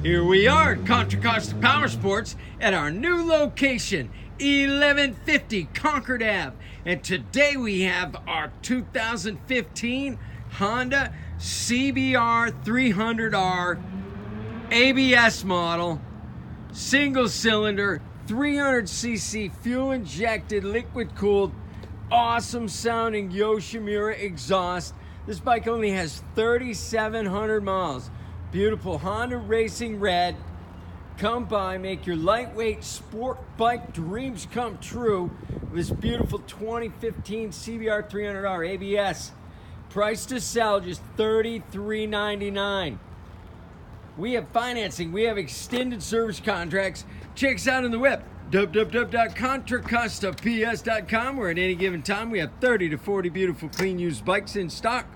Here we are at Contra Costa Powersports at our new location, 1150 Concord Ave. And today we have our 2015 Honda CBR300R ABS model, single cylinder, 300cc fuel injected, liquid cooled, awesome sounding Yoshimura exhaust. This bike only has 3,700 miles. Beautiful Honda Racing Red. Come by, make your lightweight sport bike dreams come true with this beautiful 2015 CBR300R ABS. Price to sell just $33.99. We have financing, we have extended service contracts. Check us out on the web, www.contracostaps.com, where at any given time we have 30 to 40 beautiful clean used bikes in stock.